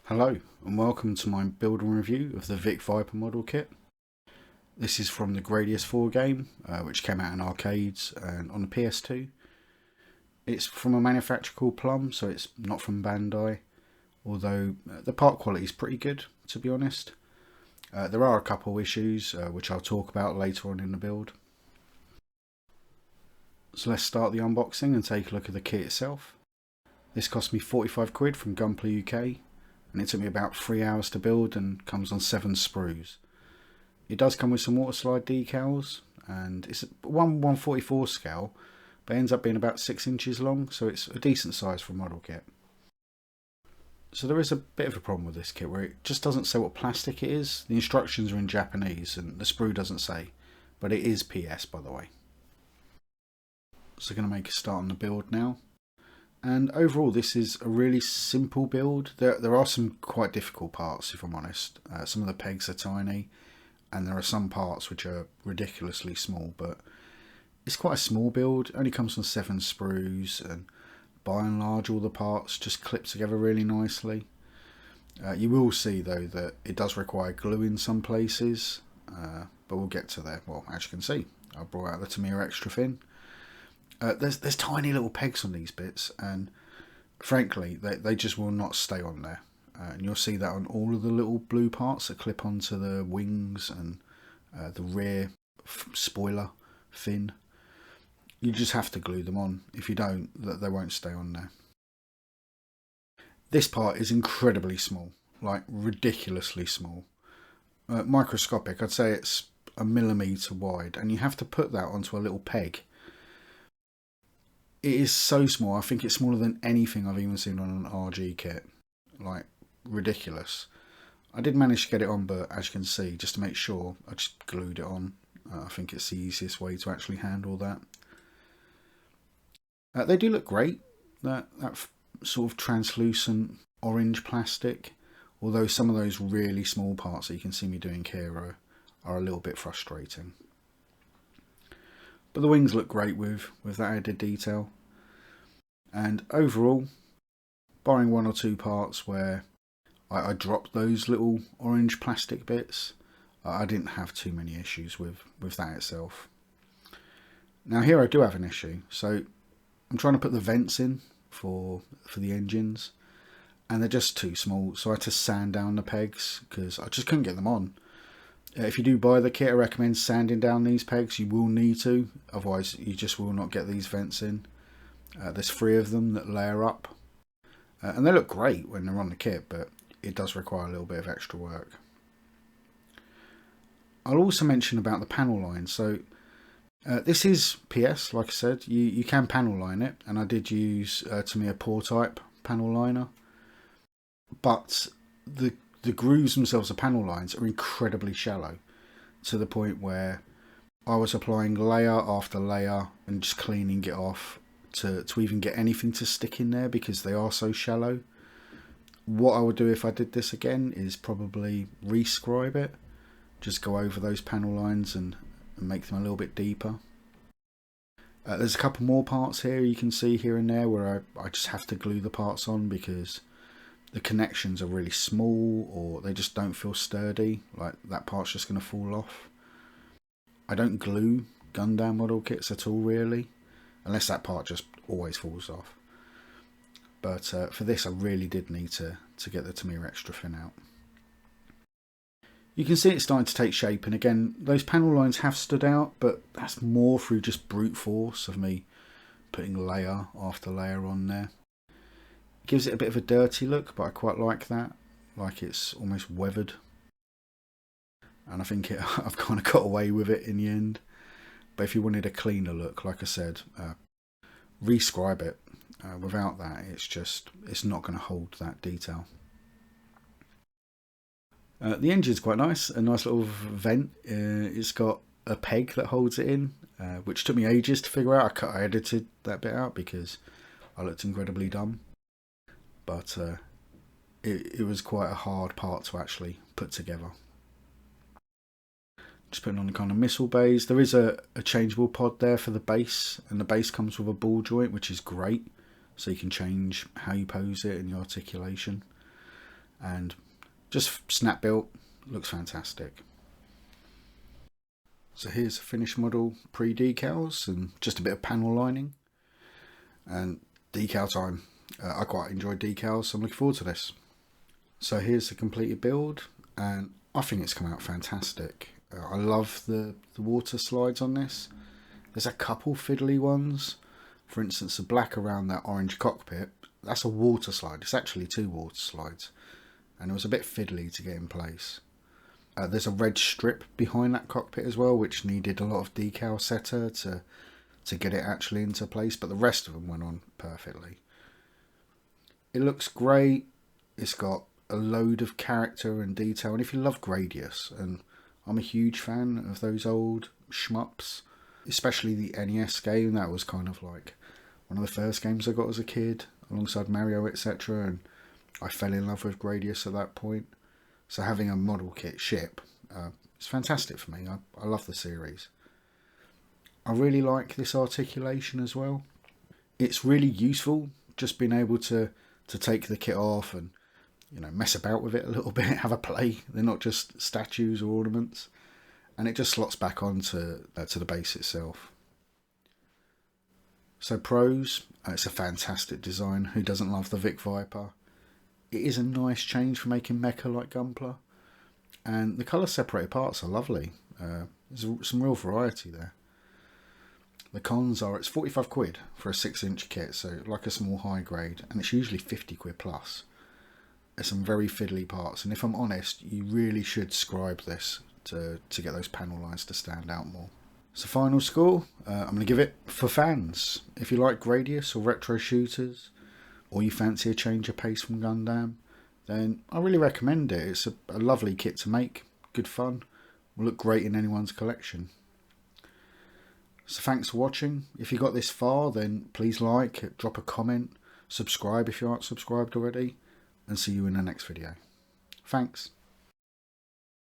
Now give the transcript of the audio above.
Hello and welcome to my build and review of the Vic Viper model kit. This is from the Gradius IV game, which came out in arcades and on the PS2. It's from a manufacturer called Plum, so it's not from Bandai, although the part quality is pretty good, to be honest. There are a couple issues, which I'll talk about later on in the build. So let's start the unboxing and take a look at the kit itself. This cost me 45 quid from Gunpla UK. And it took me about 3 hours to build and comes on 7 sprues. It does come with some waterslide decals, and it's a 1/144 scale, but ends up being about 6 inches long, so it's a decent size for a model kit. So there is a bit of a problem with this kit where it just doesn't say what plastic it is. The instructions are in Japanese and the sprue doesn't say, but it is PS, by the way. So I'm going to make a start on the build now. And overall, this is a really simple build. There are some quite difficult parts, if I'm honest. Some of the pegs are tiny, and there are some parts which are ridiculously small, but it's quite a small build. It only comes from 7 sprues, and by and large, all the parts just clip together really nicely. You will see, though, that it does require glue in some places, but we'll get to that. Well, as you can see, I brought out the Tamiya Extra Thin. There's tiny little pegs on these bits, and frankly they just will not stay on there, and you'll see that on all of the little blue parts that clip onto the wings and the rear spoiler fin. You just have to glue them on. If you don't, they won't stay on there. This part is incredibly small, like ridiculously small, microscopic. I'd say it's a millimetre wide, and you have to put that onto a little peg. It is so small. I think it's smaller than anything I've even seen on an RG kit. Like, ridiculous. I did manage to get it on, but as you can see, just to make sure, I just glued it on. I think it's the easiest way to actually handle that. They do look great. That sort of translucent orange plastic. Although some of those really small parts that you can see me doing here are a little bit frustrating. But the wings look great with that added detail. And overall, barring 1 or 2 parts where I dropped those little orange plastic bits, I didn't have too many issues with that itself. Now here I do have an issue. So I'm trying to put the vents in for the engines, and they're just too small. So I had to sand down the pegs because I just couldn't get them on. If you do buy the kit, I recommend sanding down these pegs. You will need to, otherwise you just will not get these vents in. There's 3 of them that layer up, and they look great when they're on the kit, but it does require a little bit of extra work. I'll also mention about the panel line. So this is PS, like I said. You can panel line it, and I did use Tamiya Pour type panel liner, but the grooves themselves, the panel lines, are incredibly shallow, to the point where I was applying layer after layer and just cleaning it off to even get anything to stick in there because they are so shallow. What I would do if I did this again is probably rescribe it, just go over those panel lines and make them a little bit deeper. There's a couple more parts here you can see here and there where I just have to glue the parts on because the connections are really small, or they just don't feel sturdy, like that part's just going to fall off. I don't glue Gundam model kits at all really, unless that part just always falls off. But for this I really did need to get the Tamiya Extra Thin out. You can see it's starting to take shape, and again those panel lines have stood out, but that's more through just brute force of me putting layer after layer on there. Gives it a bit of a dirty look, but I quite like that, like it's almost weathered, and I think I've kind of got away with it in the end. But if you wanted a cleaner look, like I said, rescribe it. Without that, it's not going to hold that detail. The engine's quite nice, a nice little vent. It's got a peg that holds it in, which took me ages to figure out. I edited that bit out because I looked incredibly dumb. But it was quite a hard part to actually put together. Just putting on the kind of missile bays. There is a changeable pod there for the base, and the base comes with a ball joint, which is great. So you can change how you pose it and the articulation. and just snap built, looks fantastic. So here's a finished model pre-decals and just a bit of panel lining and decal time. I quite enjoy decals, so I'm looking forward to this. So here's the completed build, and I think it's come out fantastic. I love the water slides on this. There's a couple fiddly ones. For instance, the black around that orange cockpit, that's a water slide. It's actually 2 water slides, and it was a bit fiddly to get in place. There's a red strip behind that cockpit as well, which needed a lot of decal setter to get it actually into place, but the rest of them went on perfectly. It looks great. It's got a load of character and detail, and if you love Gradius, and I'm a huge fan of those old shmups, especially the NES game, that was kind of like one of the first games I got as a kid, alongside Mario, etc., and I fell in love with Gradius at that point. So having a model kit ship, it's fantastic for me. I love the series. I really like this articulation as well. It's really useful just being able to take the kit off and, you know, mess about with it a little bit, have a play. They're not just statues or ornaments, and it just slots back onto to the base itself. So pros, it's a fantastic design. Who doesn't love the Vic Viper? It is a nice change for making mecha like Gunpla, and the colour separated parts are lovely. There's some real variety there. The cons are it's 45 quid for a 6-inch kit, so like a small high grade, and it's usually 50 quid plus. There's some very fiddly parts, and if I'm honest, you really should scribe this to get those panel lines to stand out more. So final score, I'm going to give it for fans. If you like Gradius or retro shooters, or you fancy a change of pace from Gundam, then I really recommend it. It's a lovely kit to make, good fun, will look great in anyone's collection. So thanks for watching. If you got this far, then please like, drop a comment, subscribe if you aren't subscribed already, and see you in the next video. Thanks.